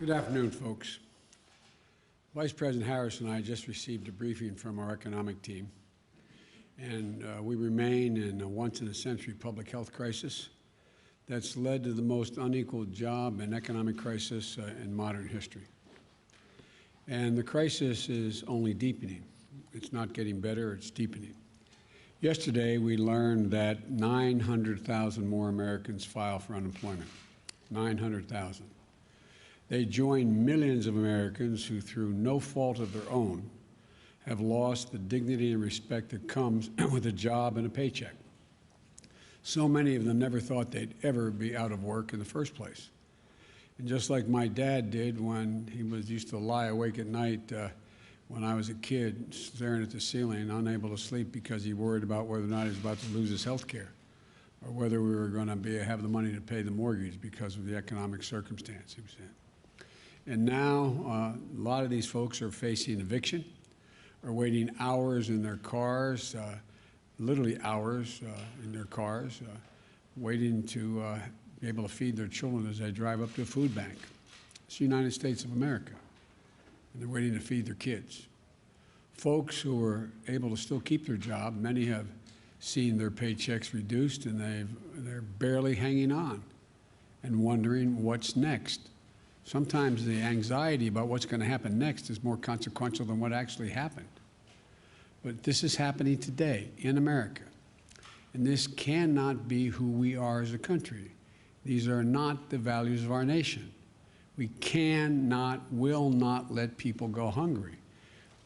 Good afternoon, folks. Vice President Harris and I just received a briefing from our economic team, and we remain in a once-in-a-century public health crisis that's led to the most unequal job and economic crisis in modern history. And the crisis is only deepening. It's not getting better, it's deepening. Yesterday, we learned that 900,000 more Americans file for unemployment. 900,000. They join millions of Americans who, through no fault of their own, have lost the dignity and respect that comes with a job and a paycheck. So many of them never thought they'd ever be out of work in the first place. And just like my dad did when he used to lie awake at night when I was a kid, staring at the ceiling, unable to sleep because he worried about whether or not he was about to lose his health care, or whether we were going to have the money to pay the mortgage because of the economic circumstance he was in. And now a lot of these folks are facing eviction, are waiting hours in their cars, literally hours in their cars, waiting to be able to feed their children as they drive up to a food bank. It's the United States of America, and they're waiting to feed their kids. Folks who are able to still keep their job, many have seen their paychecks reduced, and they're barely hanging on and wondering what's next. Sometimes the anxiety about what's going to happen next is more consequential than what actually happened. But this is happening today in America. And this cannot be who we are as a country. These are not the values of our nation. We cannot, will not let people go hungry.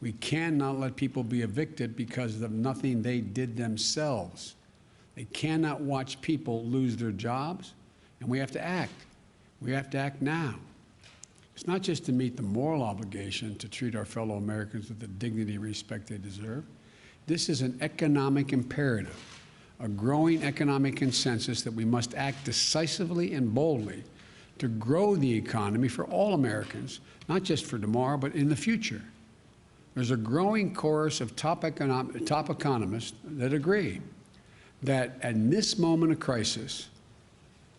We cannot let people be evicted because of nothing they did themselves. They cannot watch people lose their jobs, and we have to act. We have to act now. It's not just to meet the moral obligation to treat our fellow Americans with the dignity and respect they deserve. This is an economic imperative, a growing economic consensus that we must act decisively and boldly to grow the economy for all Americans, not just for tomorrow, but in the future. There's a growing chorus of top economists that agree that at this moment of crisis,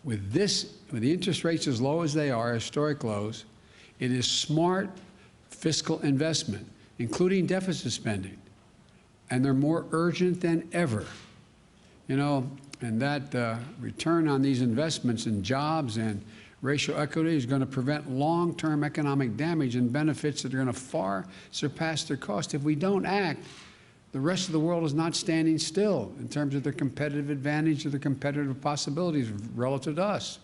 with the interest rates as low as they are, historic lows, it is smart fiscal investment, including deficit spending, and they're more urgent than ever. You know, and that return on these investments in jobs and racial equity is going to prevent long-term economic damage and benefits that are going to far surpass their cost. If we don't act, the rest of the world is not standing still in terms of their competitive advantage or the competitive possibilities relative to us.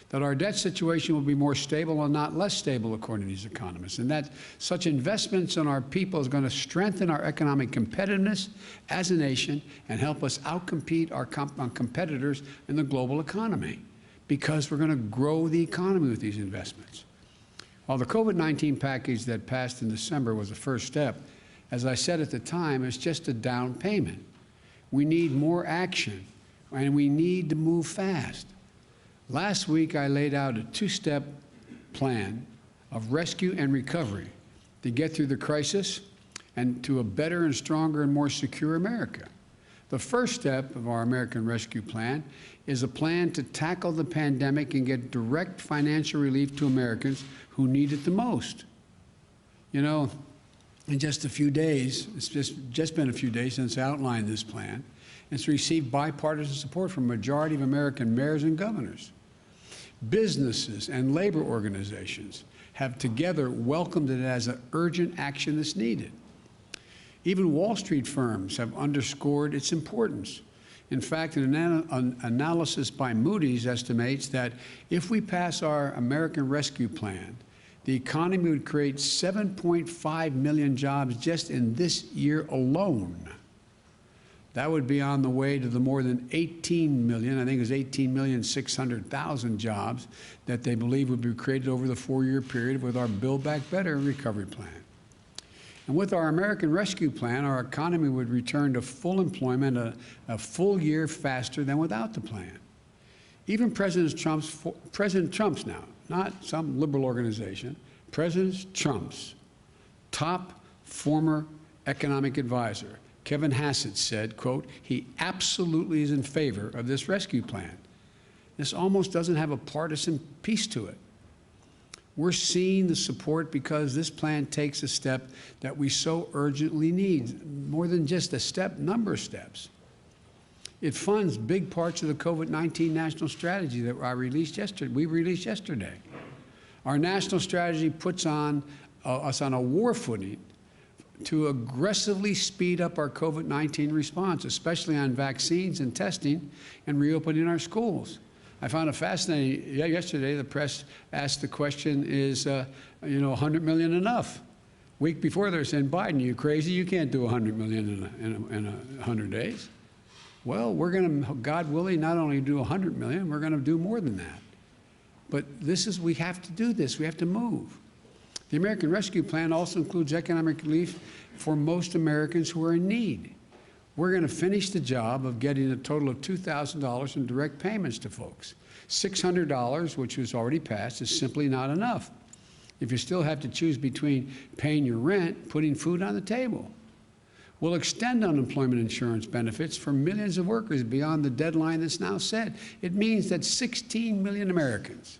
That our debt situation will be more stable and not less stable, according to these economists, and that such investments in our people is going to strengthen our economic competitiveness as a nation and help us outcompete our competitors in the global economy, because we're going to grow the economy with these investments. While the COVID-19 package that passed in December was the first step, as I said at the time, it's just a down payment. We need more action, and we need to move fast. Last week, I laid out a two-step plan of rescue and recovery to get through the crisis and to a better and stronger and more secure America. The first step of our American Rescue Plan is a plan to tackle the pandemic and get direct financial relief to Americans who need it the most. You know, in just a few days, it's just been a few days since I outlined this plan. It's received bipartisan support from a majority of American mayors and governors. Businesses and labor organizations have together welcomed it as an urgent action that's needed. Even Wall Street firms have underscored its importance. In fact, an analysis by Moody's estimates that if we pass our American Rescue Plan, the economy would create 7.5 million jobs just in this year alone. That would be on the way to the more than 18 million, I think it was 18,600,000 jobs that they believe would be created over the 4-year period with our Build Back Better recovery plan. And with our American Rescue Plan, our economy would return to full employment a full year faster than without the plan. Even President Trump's now, not some liberal organization, President Trump's top former economic advisor, Kevin Hassett, said, quote, he absolutely is in favor of this rescue plan. This almost doesn't have a partisan piece to it. We're seeing the support because this plan takes a step that we so urgently need, more than just a step, number of steps. It funds big parts of the COVID-19 national strategy that we released yesterday. Our national strategy puts us on a war footing to aggressively speed up our COVID-19 response, especially on vaccines and testing and reopening our schools. I found it fascinating. Yesterday, the press asked the question, is, $100 million enough? Week before, they were saying, Biden, you crazy? You can't do $100 million in 100 days. Well, we're going to, God willing, not only do $100 million, we're going to do more than that. But we have to do this. We have to move. The American Rescue Plan also includes economic relief for most Americans who are in need. We're going to finish the job of getting a total of $2,000 in direct payments to folks. $600, which was already passed, is simply not enough if you still have to choose between paying your rent, putting food on the table. We'll extend unemployment insurance benefits for millions of workers beyond the deadline that's now set. It means that 16 million Americans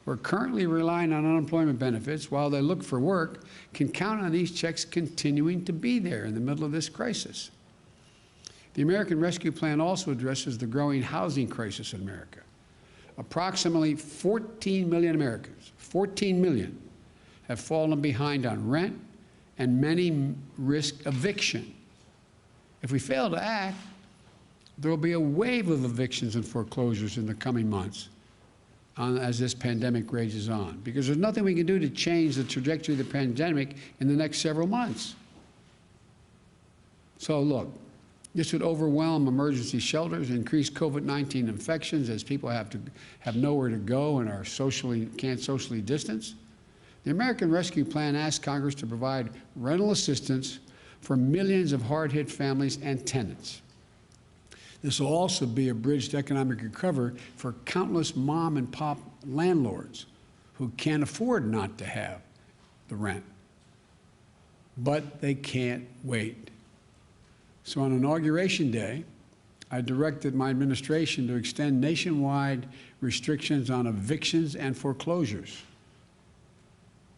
who are currently relying on unemployment benefits while they look for work can count on these checks continuing to be there in the middle of this crisis. The American Rescue Plan also addresses the growing housing crisis in America. Approximately 14 million Americans, 14 million, have fallen behind on rent, and many risk eviction. If we fail to act, there will be a wave of evictions and foreclosures in the coming months as this pandemic rages on, because there's nothing we can do to change the trajectory of the pandemic in the next several months. So look, this would overwhelm emergency shelters, increase COVID-19 infections as people have nowhere to go and can't socially distance. The American Rescue Plan asks Congress to provide rental assistance for millions of hard-hit families and tenants. This will also be a bridge to economic recovery for countless mom-and-pop landlords who can't afford not to have the rent. But they can't wait. So on Inauguration Day, I directed my administration to extend nationwide restrictions on evictions and foreclosures.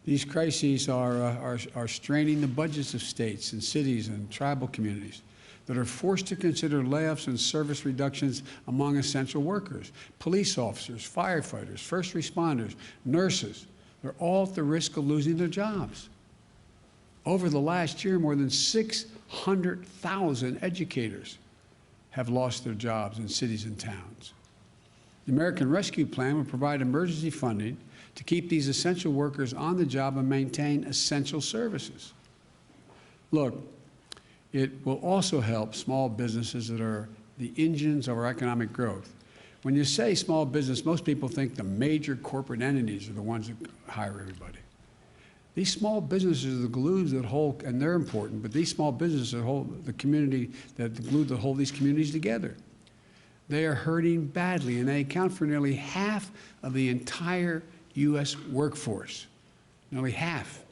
These crises are straining the budgets of states and cities and tribal communities that are forced to consider layoffs and service reductions among essential workers. Police officers, firefighters, first responders, nurses, they're all at the risk of losing their jobs. Over the last year, more than 600,000 educators have lost their jobs in cities and towns. The American Rescue Plan will provide emergency funding to keep these essential workers on the job and maintain essential services. Look, it will also help small businesses that are the engines of our economic growth. When you say small business, most people think the major corporate entities are the ones that hire everybody. These small businesses are the glues that hold, and they're important, but these small businesses that hold the community, the glue that hold these communities together. They are hurting badly, and they account for nearly half of the entire U.S. workforce, nearly half.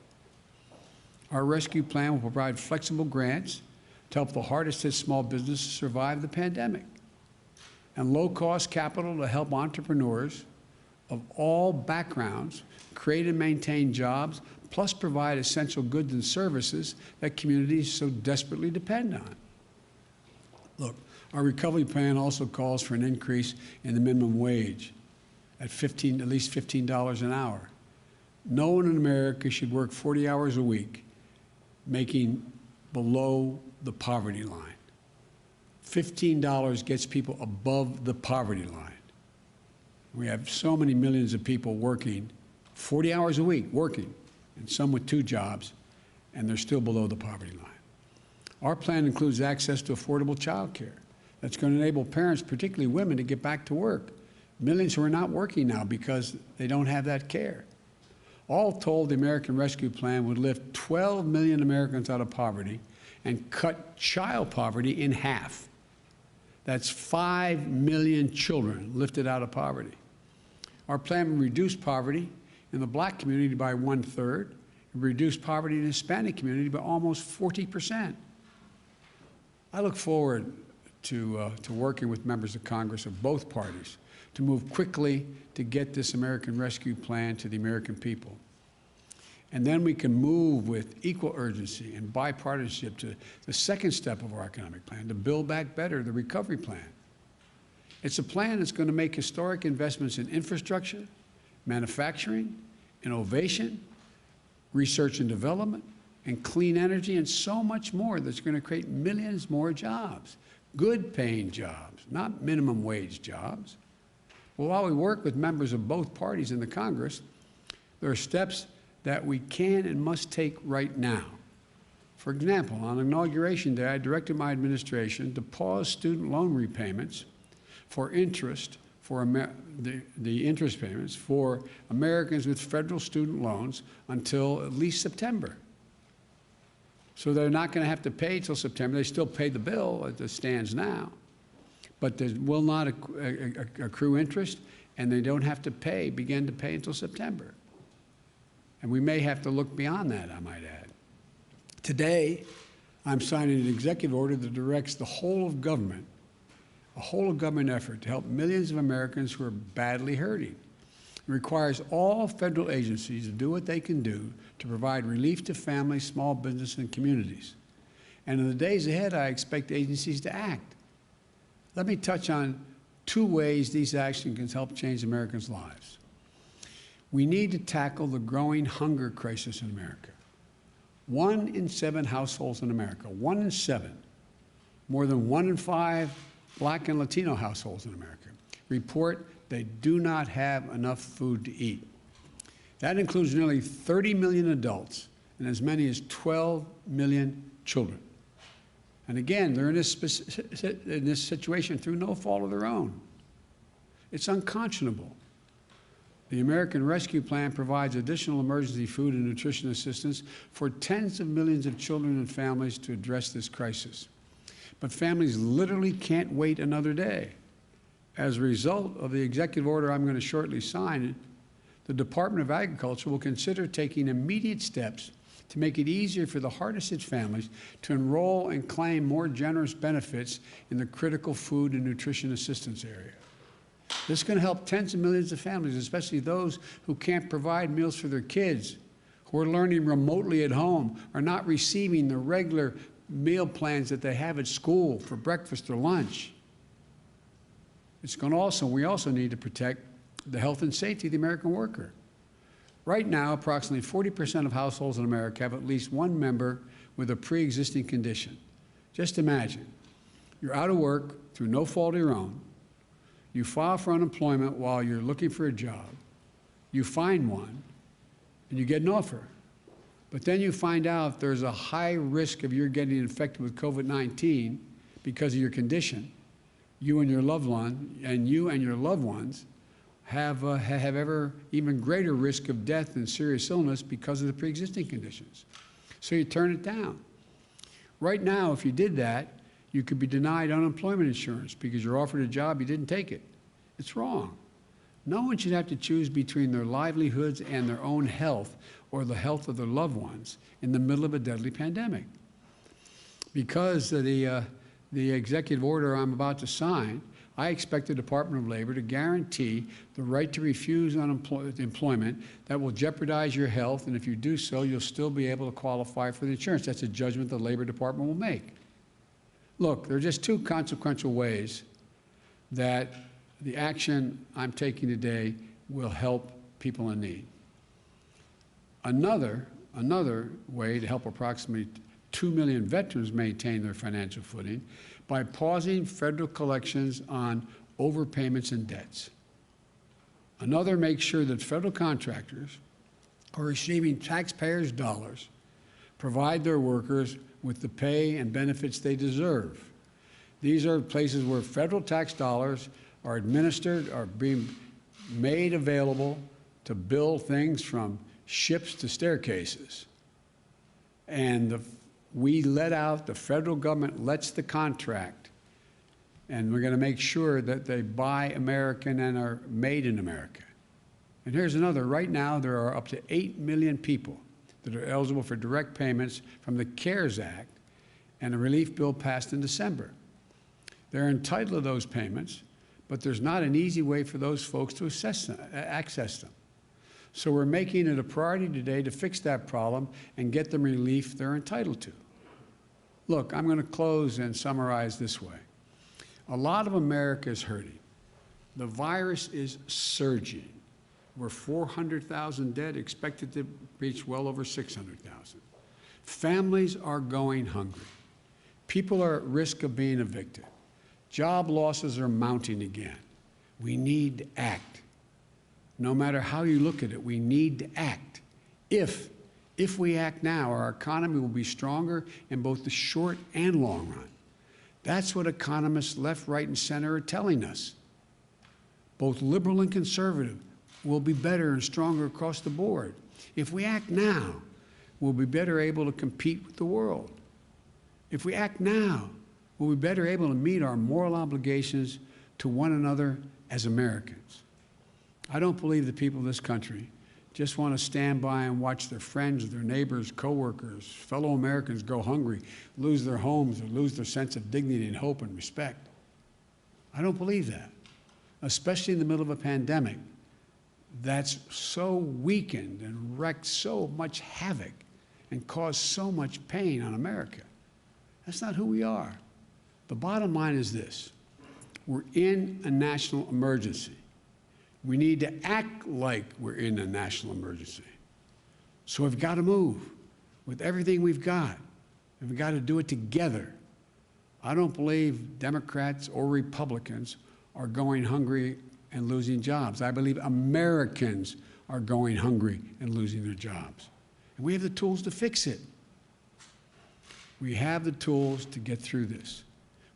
Our rescue plan will provide flexible grants to help the hardest hit small businesses survive the pandemic, and low-cost capital to help entrepreneurs of all backgrounds create and maintain jobs, plus provide essential goods and services that communities so desperately depend on. Look, our recovery plan also calls for an increase in the minimum wage at least $15 an hour. No one in America should work 40 hours a week making below the poverty line. $15 gets people above the poverty line. We have so many millions of people working 40 hours a week, working, and some with 2 jobs, and they're still below the poverty line. Our plan includes access to affordable child care. That's going to enable parents, particularly women, to get back to work. Millions who are not working now because they don't have that care. All told, the American Rescue Plan would lift 12 million Americans out of poverty and cut child poverty in half. That's 5 million children lifted out of poverty. Our plan will reduce poverty in the Black community by 1/3, and reduce poverty in the Hispanic community by almost 40%. I look forward to working with members of Congress of both parties to move quickly to get this American Rescue Plan to the American people. And then we can move with equal urgency and bipartisanship to the second step of our economic plan, to Build Back Better, the recovery plan. It's a plan that's going to make historic investments in infrastructure, manufacturing, innovation, research and development, and clean energy, and so much more that's going to create millions more jobs, good-paying jobs, not minimum wage jobs. Well, while we work with members of both parties in the Congress, there are steps that we can and must take right now. For example, on Inauguration Day, I directed my administration to pause student loan repayments for interest, for the interest payments for Americans with federal student loans until at least September. So they're not going to have to pay till September. They still pay the bill as it stands now, but they will not accrue interest, and they don't have to begin to pay until September. And we may have to look beyond that, I might add. Today, I'm signing an executive order that directs the whole of government, a whole of government effort to help millions of Americans who are badly hurting. It requires all federal agencies to do what they can do to provide relief to families, small business, and communities. And in the days ahead, I expect agencies to act. Let me touch on 2 ways these actions can help change Americans' lives. We need to tackle the growing hunger crisis in America. 1 in 7 households in America, 1 in 7, more than 1 in 5 Black and Latino households in America, report they do not have enough food to eat. That includes nearly 30 million adults and as many as 12 million children. And again, they're in this situation through no fault of their own. It's unconscionable. The American Rescue Plan provides additional emergency food and nutrition assistance for tens of millions of children and families to address this crisis. But families literally can't wait another day. As a result of the executive order I'm going to shortly sign, the Department of Agriculture will consider taking immediate steps to make it easier for the hardest hit families to enroll and claim more generous benefits in the critical food and nutrition assistance area. This is going to help tens of millions of families, especially those who can't provide meals for their kids, who are learning remotely at home, are not receiving the regular meal plans that they have at school for breakfast or lunch. We also need to protect the health and safety of the American worker. Right now, approximately 40% of households in America have at least one member with a pre-existing condition. Just imagine, you're out of work through no fault of your own. You file for unemployment while you're looking for a job. You find one, and you get an offer. But then you find out there's a high risk of you getting infected with COVID-19 because of your condition. You and your loved ones have even greater risk of death and serious illness because of the pre-existing conditions. So you turn it down. Right now, if you did that, you could be denied unemployment insurance because you're offered a job, you didn't take it. It's wrong. No one should have to choose between their livelihoods and their own health or the health of their loved ones in the middle of a deadly pandemic. Because of the executive order I'm about to sign, I expect the Department of Labor to guarantee the right to refuse employment that will jeopardize your health, and if you do so, you'll still be able to qualify for the insurance. That's a judgment the Labor Department will make. Look, there are just 2 consequential ways that the action I'm taking today will help people in need. Another way to help approximately 2 million veterans maintain their financial footing by pausing federal collections on overpayments and debts. Another makes sure that federal contractors who are receiving taxpayers' dollars provide their workers with the pay and benefits they deserve. These are places where federal tax dollars are administered, are being made available to build things from ships to staircases. And the federal government lets the contract, and we're going to make sure that they buy American and are made in America. And here's another. Right now, there are up to 8 million people that are eligible for direct payments from the CARES Act and a relief bill passed in December. They're entitled to those payments, but there's not an easy way for those folks to access them. So we're making it a priority today to fix that problem and get them relief they're entitled to. Look, I'm going to close and summarize this way. A lot of America is hurting. The virus is surging. We're 400,000 dead, expected to reach well over 600,000. Families are going hungry. People are at risk of being evicted. Job losses are mounting again. We need to act. No matter how you look at it, we need to act. If we act now, our economy will be stronger in both the short and long run. That's what economists left, right, and center are telling us. Both liberal and conservative will be better and stronger across the board. If we act now, we'll be better able to compete with the world. If we act now, we'll be better able to meet our moral obligations to one another as Americans. I don't believe the people of this country just want to stand by and watch their friends, their neighbors, coworkers, fellow Americans go hungry, lose their homes, or lose their sense of dignity and hope and respect. I don't believe that, especially in the middle of a pandemic that's so weakened and wreaked so much havoc and caused so much pain on America. That's not who we are. The bottom line is this: we're in a national emergency. We need to act like we're in a national emergency. So we've got to move with everything we've got, and we've got to do it together. I don't believe Democrats or Republicans are going hungry and losing jobs. I believe Americans are going hungry and losing their jobs. And we have the tools to fix it. We have the tools to get through this.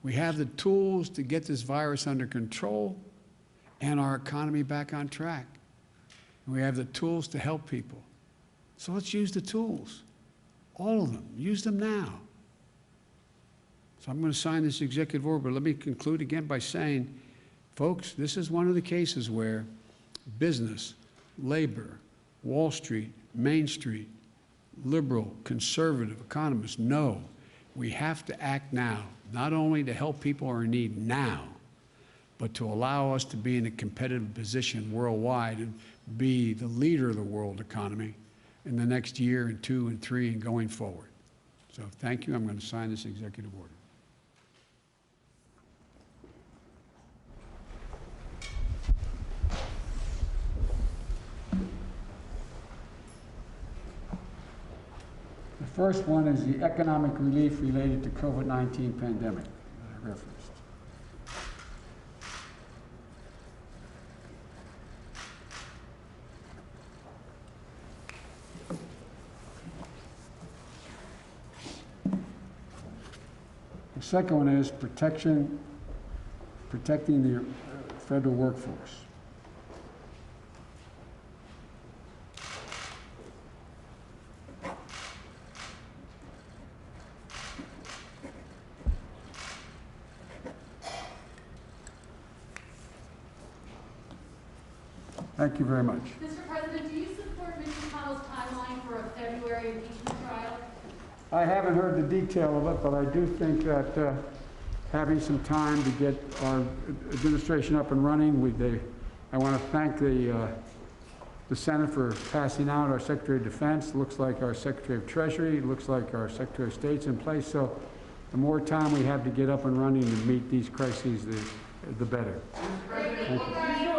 We have the tools to get this virus under control and our economy back on track. And we have the tools to help people. So let's use the tools, all of them. Use them now. So I'm going to sign this executive order, but let me conclude again by saying, folks, this is one of the cases where business, labor, Wall Street, Main Street, liberal, conservative economists know we have to act now, not only to help people who are in need now, but to allow us to be in a competitive position worldwide and be the leader of the world economy in the next year and 2 and 3 and going forward. So thank you. I'm going to sign this executive order. The first one is the economic relief related to COVID-19 pandemic that I referenced. The second one is protecting the federal workforce. Thank you very much. Mr. President, do you support Mitch McConnell's timeline for a February impeachment trial? I haven't heard the detail of it, but I do think that having some time to get our administration up and running, I want to thank the Senate for passing out our Secretary of Defense. Looks like our Secretary of Treasury. Looks like our Secretary of State's in place. So the more time we have to get up and running and meet these crises, the better. Thank you.